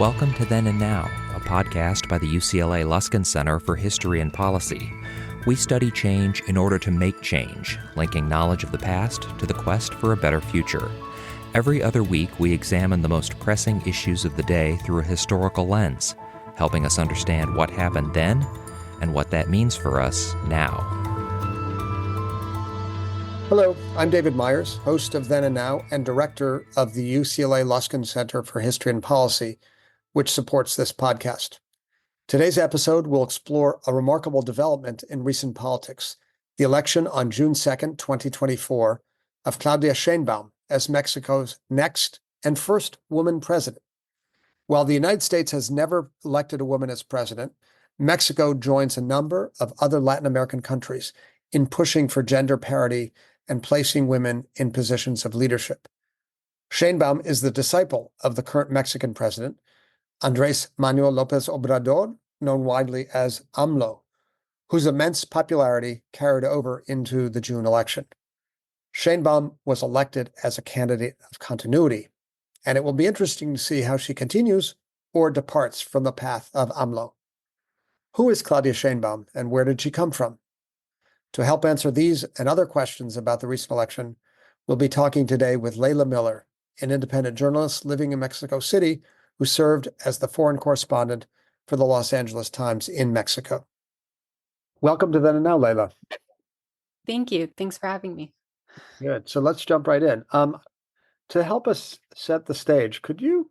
Welcome to Then and Now, a podcast by the UCLA Luskin Center for History and Policy. We study change in order to make change, linking knowledge of the past to the quest for a better future. Every other week, we examine the most pressing issues of the day through a historical lens, helping us understand what happened then and what that means for us now. Hello, I'm David Myers, host of Then and Now and director of the UCLA Luskin Center for History and Policy, which supports this podcast. Today's episode will explore a remarkable development in recent politics, the election on June 2nd, 2024, of Claudia Sheinbaum as Mexico's next and first woman president. While the United States has never elected a woman as president, Mexico joins a number of other Latin American countries in pushing for gender parity and placing women in positions of leadership. Sheinbaum is the disciple of the current Mexican president, Andrés Manuel López Obrador, known widely as AMLO, whose immense popularity carried over into the June election. Sheinbaum was elected as a candidate of continuity, and it will be interesting to see how she continues or departs from the path of AMLO. Who is Claudia Sheinbaum, and where did she come from? To help answer these and other questions about the recent election, we'll be talking today with Leila Miller, an independent journalist living in Mexico City who served as the foreign correspondent for the Los Angeles Times in Mexico. Welcome to Then and Now, Leila. Thank you. Thanks for having me. Good. So let's jump right in. To help us set the stage, could you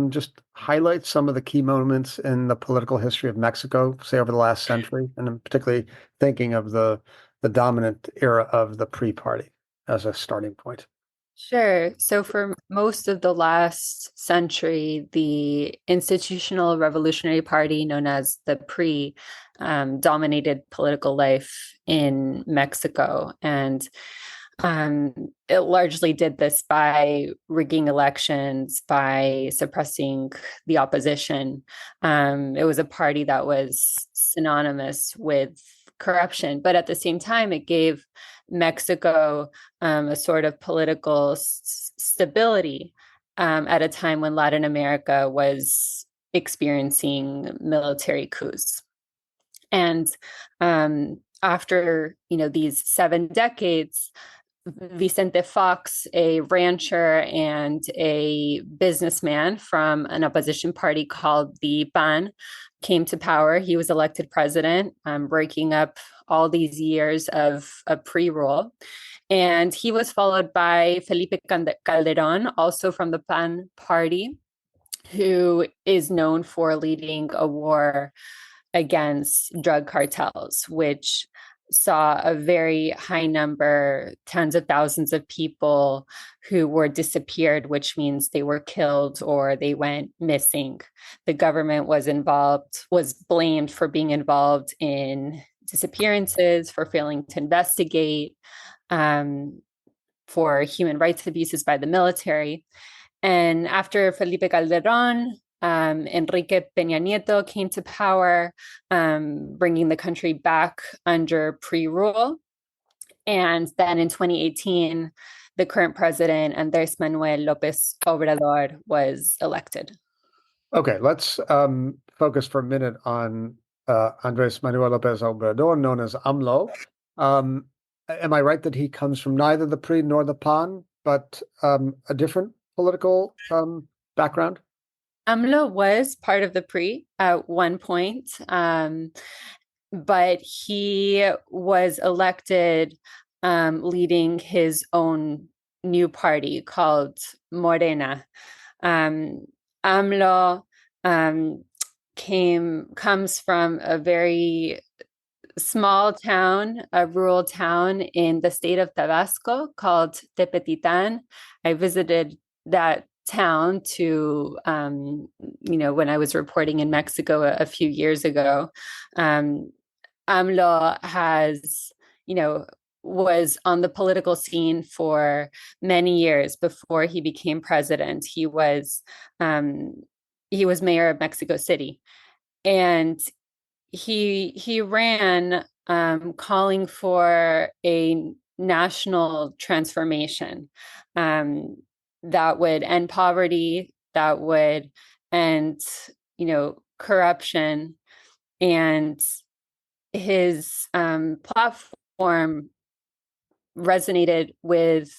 just highlight some of the key moments in the political history of Mexico, say over the last century, and I'm particularly thinking of the dominant era of the pre-party as a starting point? Sure. So for most of the last century, the institutional revolutionary party known as the PRI dominated political life in Mexico. And it largely did this by rigging elections, by suppressing the opposition. It was a party that was synonymous with corruption, but at the same time, it gave Mexico a sort of political stability at a time when Latin America was experiencing military coups. And after these 7 decades, Vicente Fox, a rancher and a businessman from an opposition party called the PAN, came to power. He was elected president, breaking up all these years of pre-rule. And he was followed by Felipe Calderón, also from the PAN party, who is known for leading a war against drug cartels, which saw a very high number, tens of thousands of people who were disappeared, which means they were killed or they went missing. The government was blamed for being involved in disappearances, for failing to investigate, for human rights abuses by the military. And after Felipe Calderón, Enrique Peña Nieto came to power, bringing the country back under pre-rule. And then in 2018, the current president, Andrés Manuel López Obrador, was elected. Okay, let's focus for a minute on Andrés Manuel López Obrador, known as AMLO. Am I right that he comes from neither the PRI nor the PAN, but a different political background? AMLO was part of the PRI at one point, but he was elected leading his own new party called Morena. AMLO comes from a very small town, a rural town in the state of Tabasco called Tepetitan. I visited that town to, when I was reporting in Mexico a few years ago. AMLO was on the political scene for many years before he became president. He was mayor of Mexico City, and he ran calling for a national transformation that would end poverty, that would and corruption, and his platform resonated with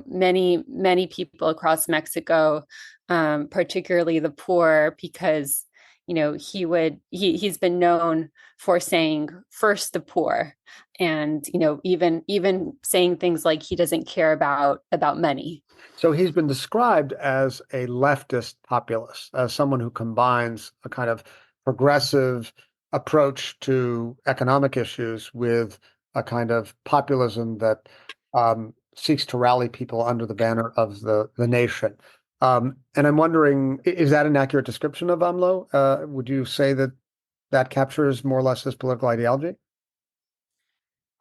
many people across Mexico, particularly the poor, because he's been known for saying first the poor, and even saying things like he doesn't care about money. So he's been described as a leftist populist, as someone who combines a kind of progressive approach to economic issues with a kind of populism that seeks to rally people under the banner of the nation. And I'm wondering, is that an accurate description of AMLO? Would you say that that captures more or less his political ideology?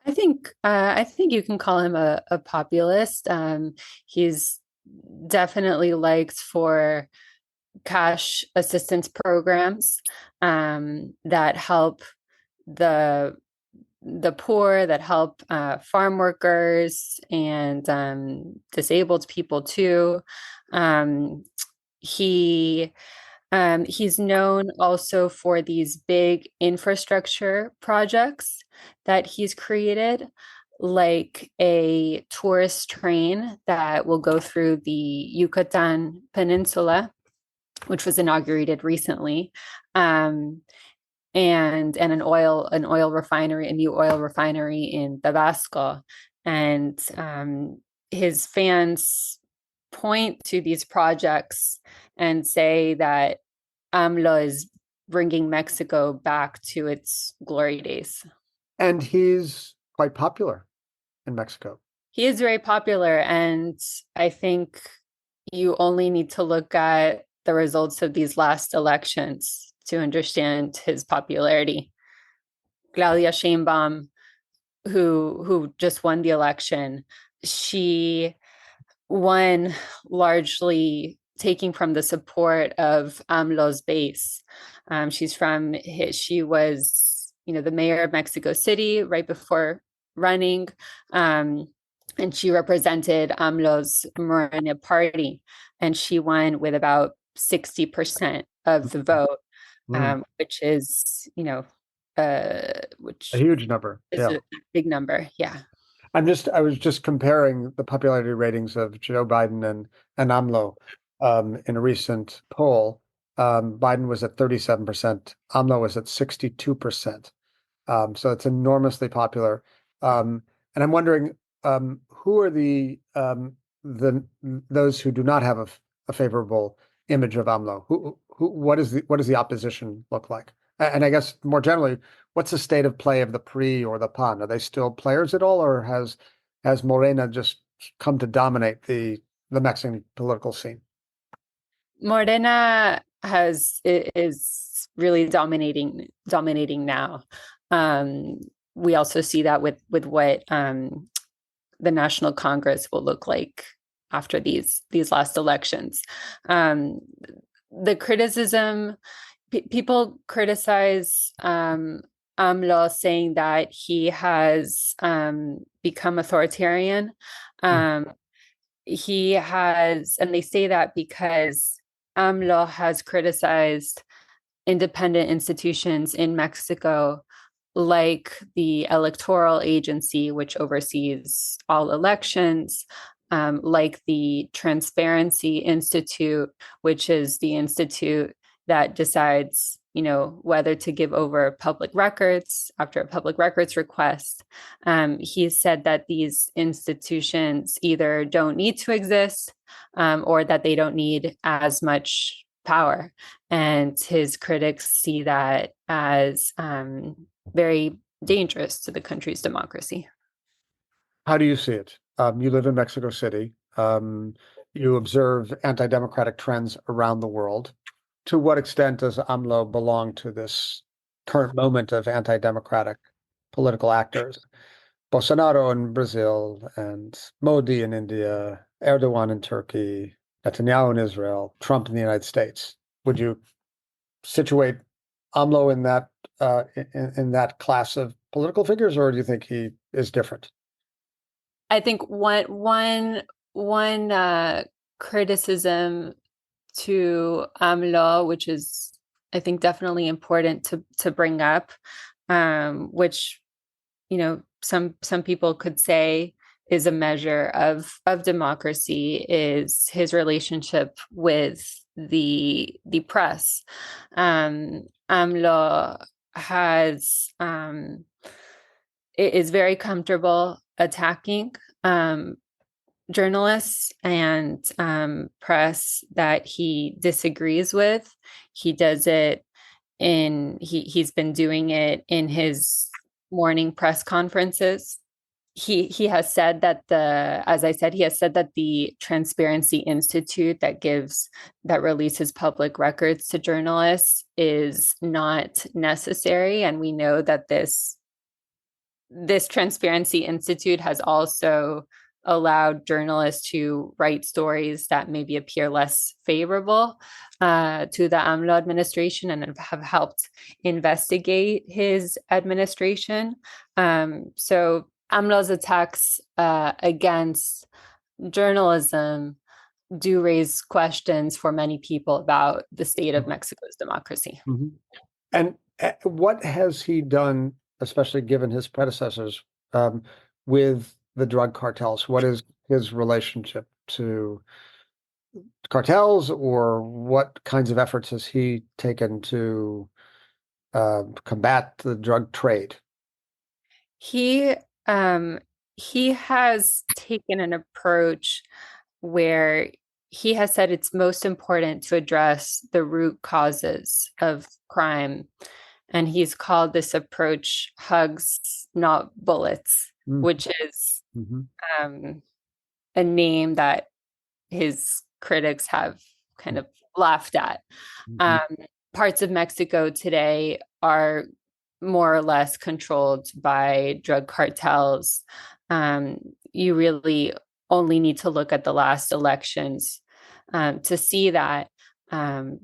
I think you can call him a populist. He's definitely liked for cash assistance programs that help the poor, that help farm workers and disabled people too. He He's known also for these big infrastructure projects that he's created, like a tourist train that will go through the Yucatan Peninsula, which was inaugurated recently, and an oil refinery, a new oil refinery in Tabasco. And his fans point to these projects and say that AMLO is bringing Mexico back to its glory days. And he's quite popular in Mexico. He is very popular, and I think you only need to look at the results of these last elections to understand his popularity. Claudia Sheinbaum, who just won the election, she won largely taking from the support of AMLO's base. She was, the mayor of Mexico City right before running, and she represented AMLO's Morena party, and she won with about 60% of the vote, which is, which a huge number. is a big number. Yeah. I was just comparing the popularity ratings of Joe Biden and AMLO in a recent poll. Biden was at 37%, AMLO was at 62%. So it's enormously popular. And I'm wondering, who are those who do not have a favorable image of AMLO? What does the opposition look like? And I guess more generally, what's the state of play of the PRI or the PAN? Are they still players at all, or has Morena just come to dominate the Mexican political scene? Morena is really dominating now. We also see that with what the National Congress will look like after these last elections. The criticism, people criticize AMLO, saying that he has become authoritarian. He has, and they say that because AMLO has criticized independent institutions in Mexico, like the electoral agency, which oversees all elections, like the Transparency Institute, which is the institute that decides, whether to give over public records after a public records request. He said that these institutions either don't need to exist, or that they don't need as much power. And his critics see that as very dangerous to the country's democracy. How do you see it? You live in Mexico City. You observe anti-democratic trends around the world. To what extent does AMLO belong to this current moment of anti-democratic political actors? Bolsonaro in Brazil, and Modi in India, Erdogan in Turkey, Netanyahu in Israel, Trump in the United States. Would you situate AMLO in that class of political figures, or do you think he is different? I think one criticism to AMLO, which is, I think, definitely important to bring up, which, some people could say is a measure of democracy, is his relationship with the press. AMLO is very comfortable attacking journalists and press that he disagrees with. He does it he's been doing it in his morning press conferences. He has said that the Transparency Institute that releases public records to journalists is not necessary. And we know that this Transparency Institute has also allowed journalists to write stories that maybe appear less favorable to the AMLO administration and have helped investigate his administration. So AMLO's attacks against journalism do raise questions for many people about the state of Mexico's democracy. Mm-hmm. And what has he done, especially given his predecessors, with the drug cartels? What is his relationship to cartels, or what kinds of efforts has he taken to combat the drug trade? He has taken an approach where he has said it's most important to address the root causes of crime. And he's called this approach hugs, not bullets, which is a name that his critics have kind of laughed at. Parts of Mexico today are more or less controlled by drug cartels. You really only need to look at the last elections to see that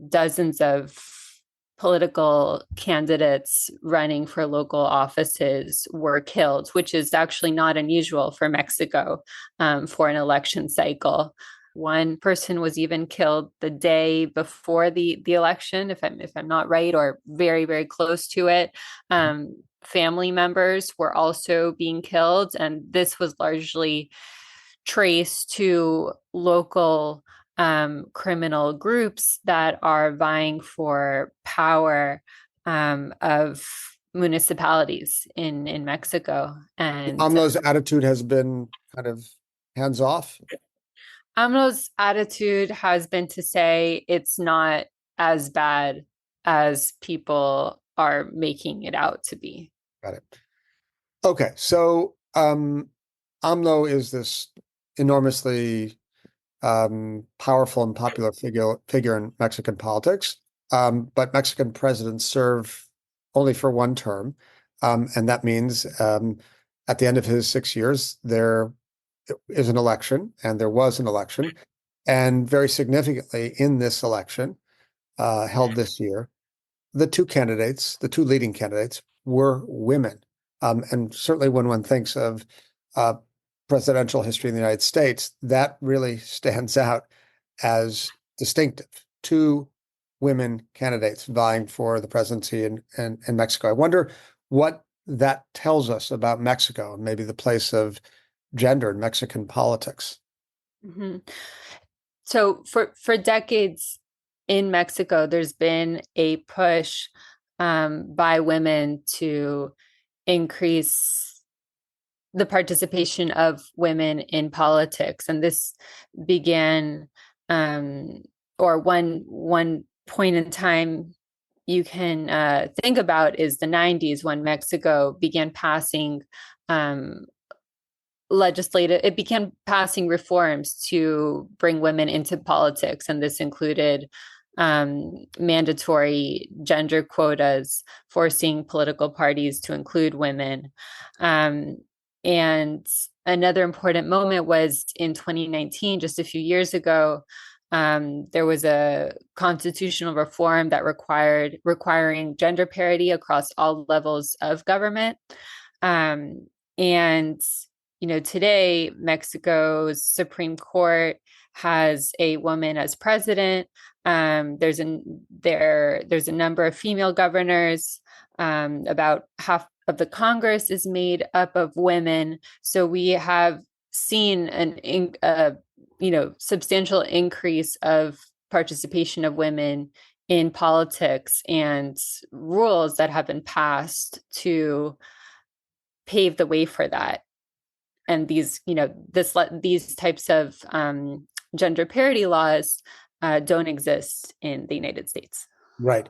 dozens of political candidates running for local offices were killed, which is actually not unusual for Mexico for an election cycle. One person was even killed the day before the election, if I'm not right, or very, very close to it. Family members were also being killed, and this was largely traced to local criminal groups that are vying for power of municipalities in Mexico. And AMLO's attitude has been kind of hands off. AMLO's attitude has been to say it's not as bad as people are making it out to be. Got it. Okay, so AMLO is this enormously powerful and popular figure in Mexican politics, but Mexican presidents serve only for one term, and that means at the end of his 6 years, there is an election, and there was an election, and very significantly in this election held this year, the two leading candidates were women. And certainly when one thinks of presidential history in the United States, that really stands out as distinctive. Two women candidates vying for the presidency in Mexico. I wonder what that tells us about Mexico and maybe the place of gender in Mexican politics. So for decades in Mexico, there's been a push by women to increase the participation of women in politics. And this began, or one point in time you can think about is the 90s, when Mexico began passing it began passing reforms to bring women into politics. And this included mandatory gender quotas, forcing political parties to include women. And another important moment was in 2019, just a few years ago, there was a constitutional reform that requiring gender parity across all levels of government. And today, Mexico's Supreme Court has a woman as president. There's a number of female governors. About half of the Congress is made up of women. So we have seen substantial increase of participation of women in politics, and rules that have been passed to pave the way for that. And these types of gender parity laws don't exist in the United States. Right.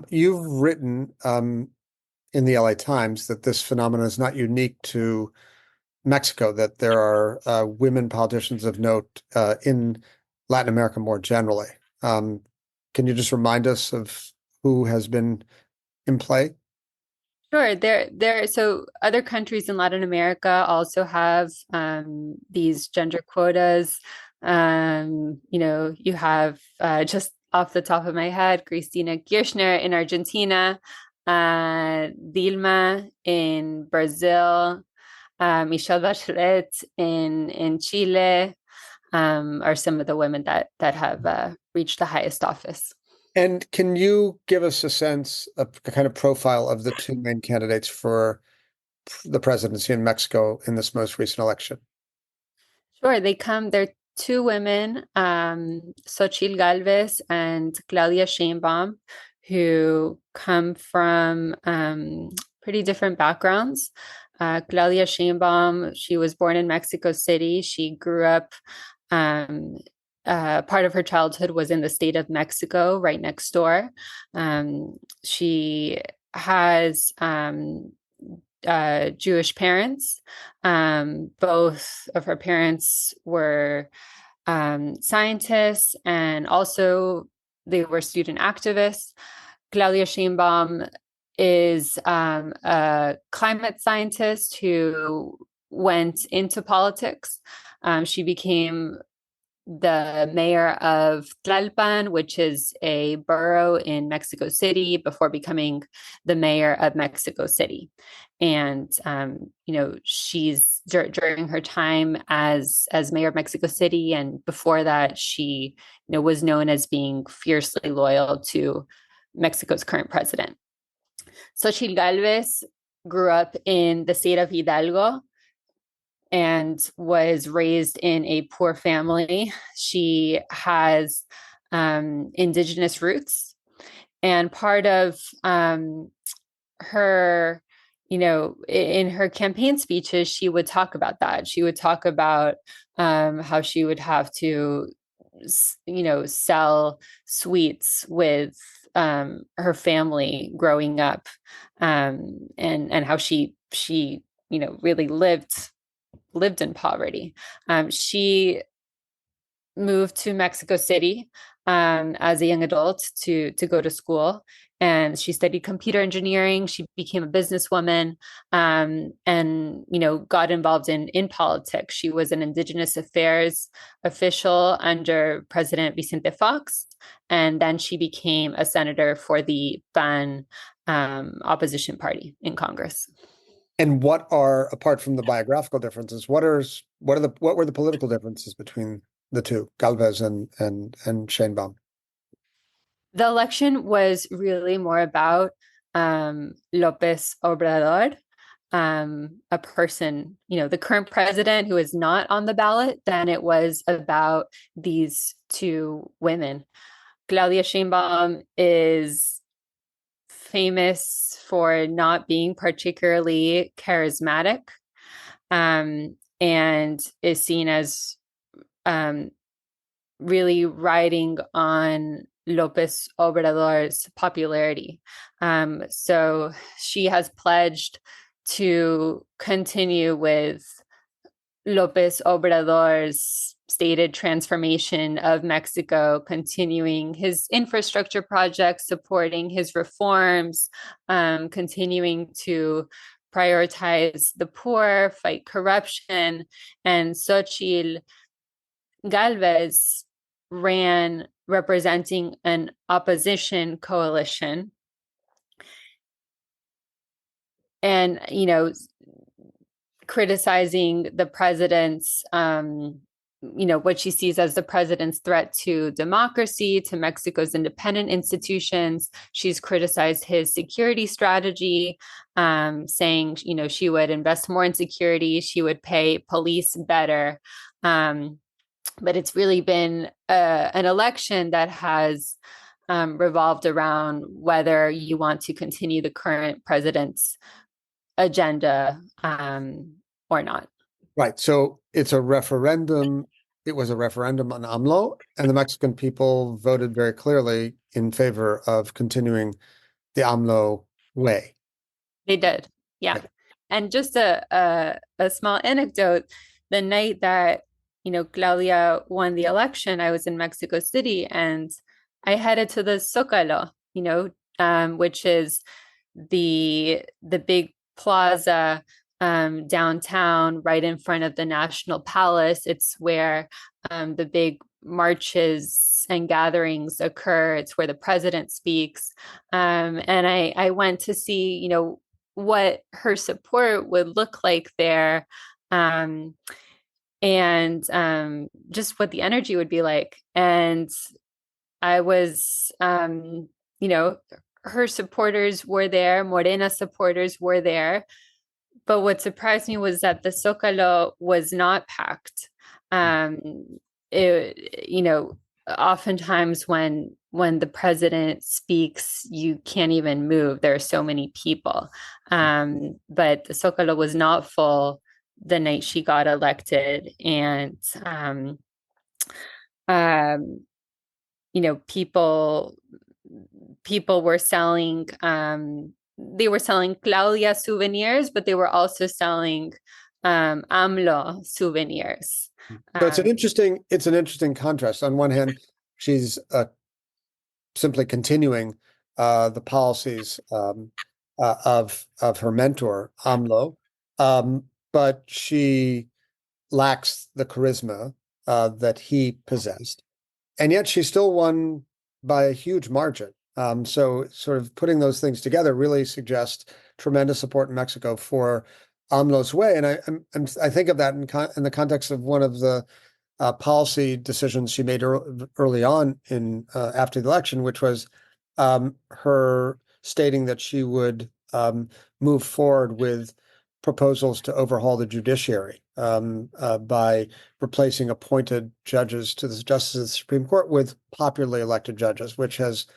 You've written in the LA Times that this phenomenon is not unique to Mexico, that there are women politicians of note in Latin America more generally. Can you just remind us of who has been in play? Sure. So other countries in Latin America also have these gender quotas. You have just off the top of my head, Cristina Kirchner in Argentina, Dilma in Brazil, Michelle Bachelet in Chile, are some of the women that have reached the highest office. And can you give us a sense, a kind of profile of the two main candidates for the presidency in Mexico in this most recent election? Sure. They're two women, Xóchitl Gálvez and Claudia Sheinbaum, who come from pretty different backgrounds. Claudia Sheinbaum, she was born in Mexico City. She grew up, part of her childhood was in the state of Mexico, right next door. She has Jewish parents. Both of her parents were scientists, and also they were student activists. Claudia Sheinbaum is a climate scientist who went into politics. She became the mayor of Tlalpan, which is a borough in Mexico City, before becoming the mayor of Mexico City. And she's during her time as mayor of Mexico City, and before that, she was known as being fiercely loyal to Mexico's current president. Xóchitl Gálvez grew up in the state of Hidalgo and was raised in a poor family. She has indigenous roots, and part of her, in her campaign speeches, she would talk about that. She would talk about how she would have to, sell sweets with her family growing up, and how she really lived in poverty. She moved to Mexico City as a young adult to go to school, and she studied computer engineering. She became a businesswoman, and got involved in politics. She was an Indigenous Affairs official under President Vicente Fox, and then she became a senator for the PAN opposition party in Congress. And what are, apart from the biographical differences, what were the political differences between the two, Gálvez and Sheinbaum? The election was really more about López Obrador, a person, the current president, who is not on the ballot, than it was about these two women. Claudia Sheinbaum is famous for not being particularly charismatic, and is seen as really riding on López Obrador's popularity. So she has pledged to continue with López Obrador's stated transformation of Mexico, continuing his infrastructure projects, supporting his reforms, continuing to prioritize the poor, fight corruption. And Xóchitl Gálvez ran representing an opposition coalition, and criticizing the president's what she sees as the president's threat to democracy, to Mexico's independent institutions. She's criticized his security strategy, saying, she would invest more in security, she would pay police better. But it's really been an election that has revolved around whether you want to continue the current president's agenda or not. Right. So it's a referendum. It was a referendum on AMLO, and the Mexican people voted very clearly in favor of continuing the AMLO way. They did. Yeah. Right. And just a small anecdote, the night that, Claudia won the election, I was in Mexico City and I headed to the Zócalo, which is the big plaza downtown right in front of the National Palace. It's where the big marches and gatherings occur. It's where the president speaks. And I went to see, what her support would look like there. And just what the energy would be like. And I was, her supporters were there, Morena supporters were there. But what surprised me was that the Zócalo was not packed. Oftentimes when the president speaks, you can't even move. There are so many people. But the Zócalo was not full the night she got elected. And, people were selling, they were selling Claudia souvenirs, but they were also selling AMLO souvenirs. So it's an interesting contrast. On one hand, she's simply continuing the policies of her mentor AMLO, but she lacks the charisma that he possessed, and yet she still won by a huge margin. So sort of putting those things together really suggests tremendous support in Mexico for AMLO's way. And I think of that in the context of one of the policy decisions she made early on after the election, which was her stating that she would move forward with proposals to overhaul the judiciary by replacing appointed judges to the justice of the Supreme Court with popularly elected judges, which has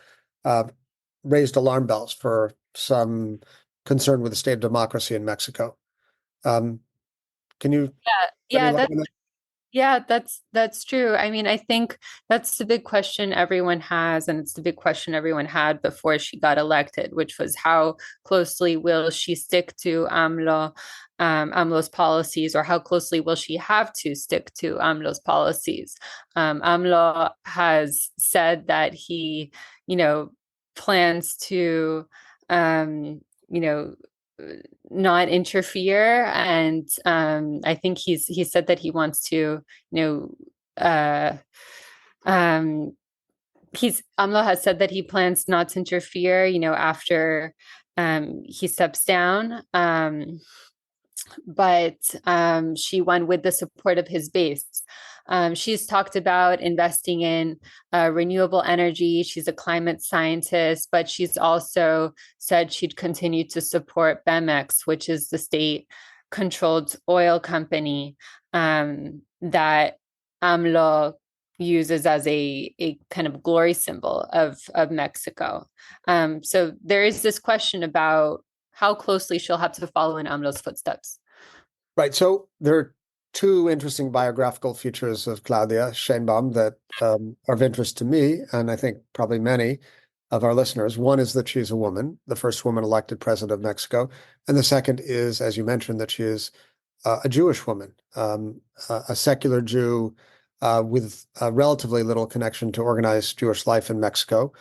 raised alarm bells for some concern with the state of democracy in Mexico. Can you? Yeah, that's true. I mean, I think that's the big question everyone has, and it's the big question everyone had before she got elected, which was how closely will she stick to AMLO's policies, or how closely will she have to stick to AMLO's policies? AMLO has said that he, plans to, not interfere, and I think he said that he wants to, AMLO has said that he plans not to interfere, after he steps down. But she won with the support of his base. She's talked about investing in renewable energy. She's a climate scientist, but she's also said she'd continue to support Pemex, which is the state-controlled oil company that AMLO uses as a kind of glory symbol of Mexico. So there is this question about how closely she'll have to follow in AMLO's footsteps. Right. So there are two interesting biographical features of Claudia Sheinbaum that are of interest to me, and I think probably many of our listeners. One is that she's a woman, the first woman elected president of Mexico. And the second is, as you mentioned, that she is a Jewish woman, a secular Jew with relatively little connection to organized Jewish life in Mexico,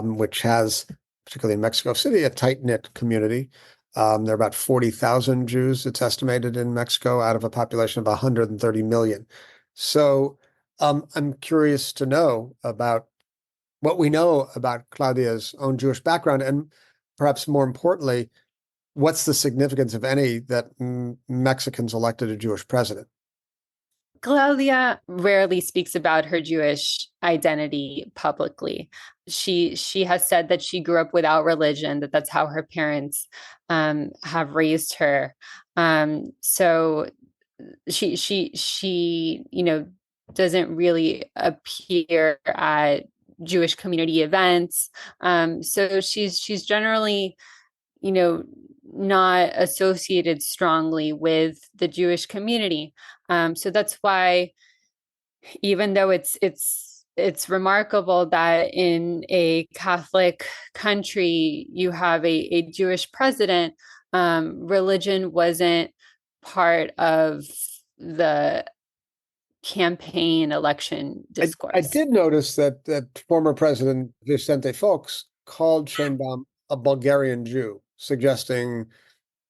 which has, particularly in Mexico City, a tight-knit community. There are about 40,000 Jews, it's estimated, in Mexico out of a population of 130 million. So I'm curious to know about what we know about Claudia's own Jewish background, and perhaps more importantly, what's the significance, if any, that Mexicans elected a Jewish president? Claudia rarely speaks about her Jewish identity publicly. She has said that she grew up without religion, that's how her parents have raised her. So she doesn't really appear at Jewish community events. So she's generally not associated strongly with the Jewish community. So that's why, even though it's remarkable that in a Catholic country you have a Jewish president, religion wasn't part of the campaign election discourse. I did notice that former President Vicente Fox called Sheinbaum a Bulgarian Jew, suggesting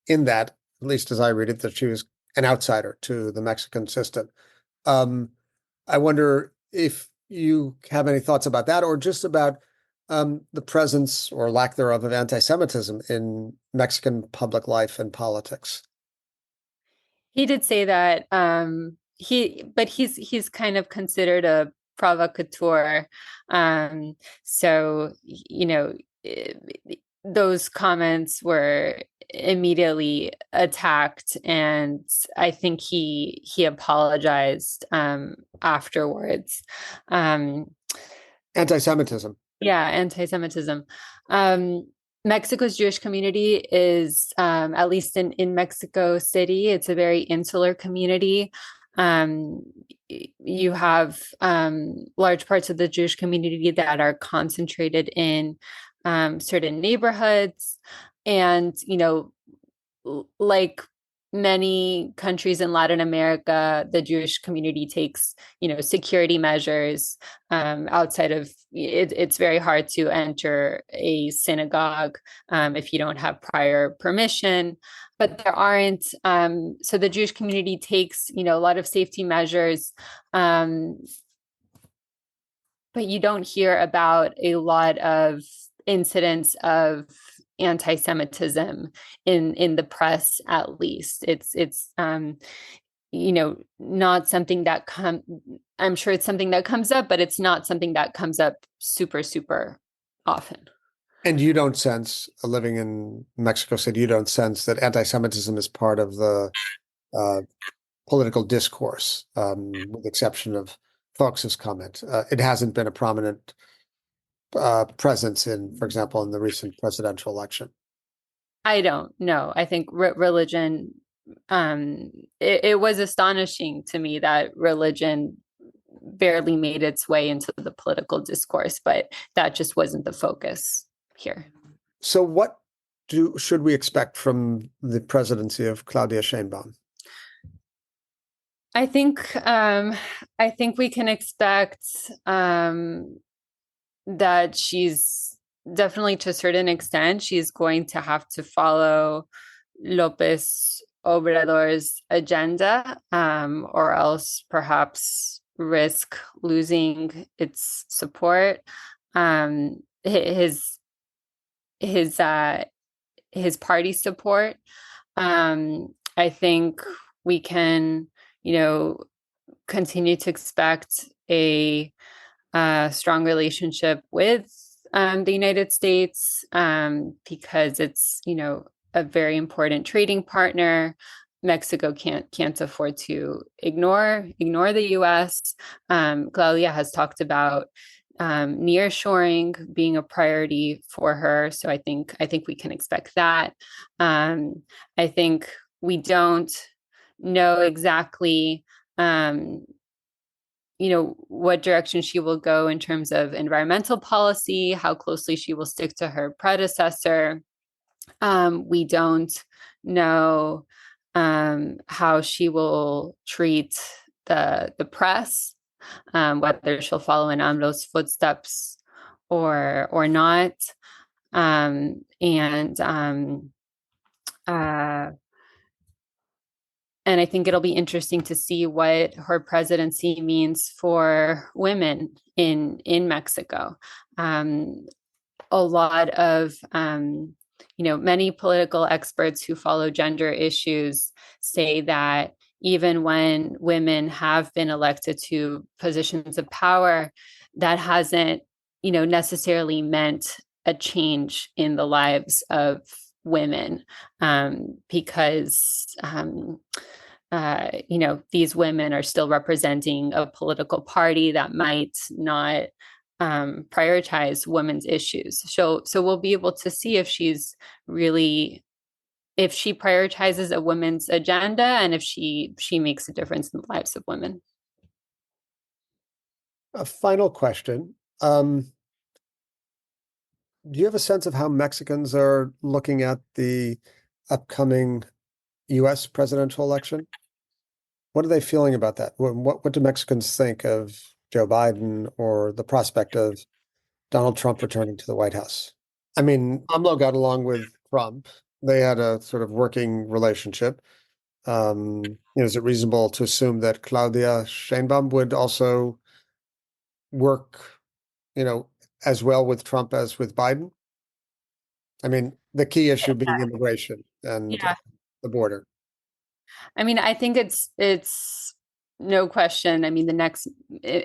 in that, at least as I read it, that she was an outsider to the Mexican system. I wonder if you have any thoughts about that, or just about the presence or lack thereof of anti-Semitism in Mexican public life and politics. He did say that but he's kind of considered a provocateur. So those comments were immediately attacked, and I think he apologized afterwards. Anti-Semitism. Yeah, anti-Semitism. Mexico's Jewish community is, at least in Mexico City, it's a very insular community. You have large parts of the Jewish community that are concentrated in certain neighborhoods. And, like many countries in Latin America, the Jewish community takes, security measures outside of it. It's very hard to enter a synagogue if you don't have prior permission, but there aren't. So the Jewish community takes, a lot of safety measures, but you don't hear about a lot of incidents of anti-Semitism in the press. At least it's not something that I'm sure it's something that comes up, but it's not something that comes up super often. And you don't sense, living in Mexico City, you don't sense that anti-Semitism is part of the political discourse, with the exception of Fox's comment. It hasn't been a prominent presence in, for example, in the recent presidential election. I don't know. I think religion, it was astonishing to me that religion barely made its way into the political discourse, but that just wasn't the focus here. So what should we expect from the presidency of Claudia Sheinbaum? I think we can expect that she's definitely, to a certain extent, she's going to have to follow López Obrador's agenda, or else perhaps risk losing its support. His party support. I think we can, continue to expect a strong relationship with the United States, because it's, a very important trading partner. Mexico can't afford to ignore the U.S. Claudia has talked about nearshoring being a priority for her, so I think we can expect that. I think we don't know exactly what direction she will go in terms of environmental policy, how closely she will stick to her predecessor. We don't know how she will treat the press, whether she'll follow in AMLO's footsteps or not. And I think it'll be interesting to see what her presidency means for women in Mexico. A lot of many political experts who follow gender issues say that even when women have been elected to positions of power, that hasn't, necessarily meant a change in the lives of women, because these women are still representing a political party that might not prioritize women's issues. So we'll be able to see if she prioritizes a women's agenda, and if she makes a difference in the lives of women. A final question. Do you have a sense of how Mexicans are looking at the upcoming U.S. presidential election? What are they feeling about that? What do Mexicans think of Joe Biden or the prospect of Donald Trump returning to the White House? I mean, AMLO got along with Trump. They had a sort of working relationship. Is it reasonable to assume that Claudia Sheinbaum would also work, as well with Trump as with Biden? I mean, the key issue being immigration and the border. I mean, I think it's no question. I mean, the next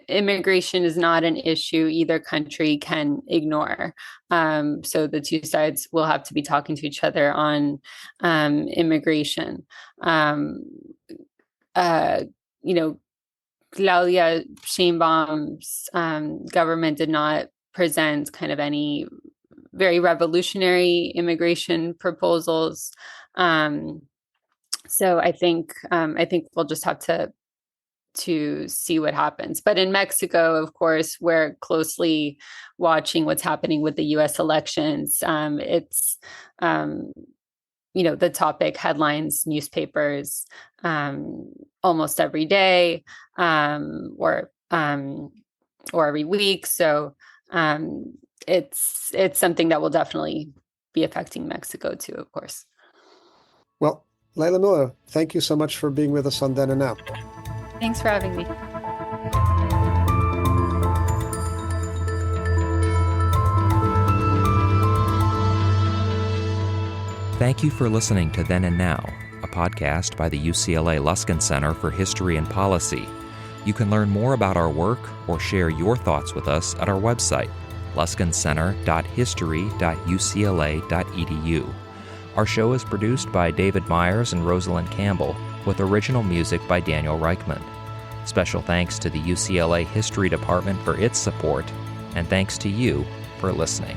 immigration is not an issue either country can ignore. So the two sides will have to be talking to each other on immigration. Claudia Sheinbaum's government did not present kind of any very revolutionary immigration proposals. So I think we'll just have to see what happens. But in Mexico, of course, we're closely watching what's happening with the U.S. elections. It's the topic headlines, newspapers, almost every day, or every week. So it's something that will definitely be affecting Mexico too, of course. Well, Leila Miller, thank you so much for being with us on Then and Now. Thanks for having me. Thank you for listening to Then and Now, a podcast by the UCLA Luskin Center for History and Policy. You can learn more about our work or share your thoughts with us at our website, luskincenter.history.ucla.edu. Our show is produced by David Myers and Rosalind Campbell, with original music by Daniel Reichman. Special thanks to the UCLA History Department for its support, and thanks to you for listening.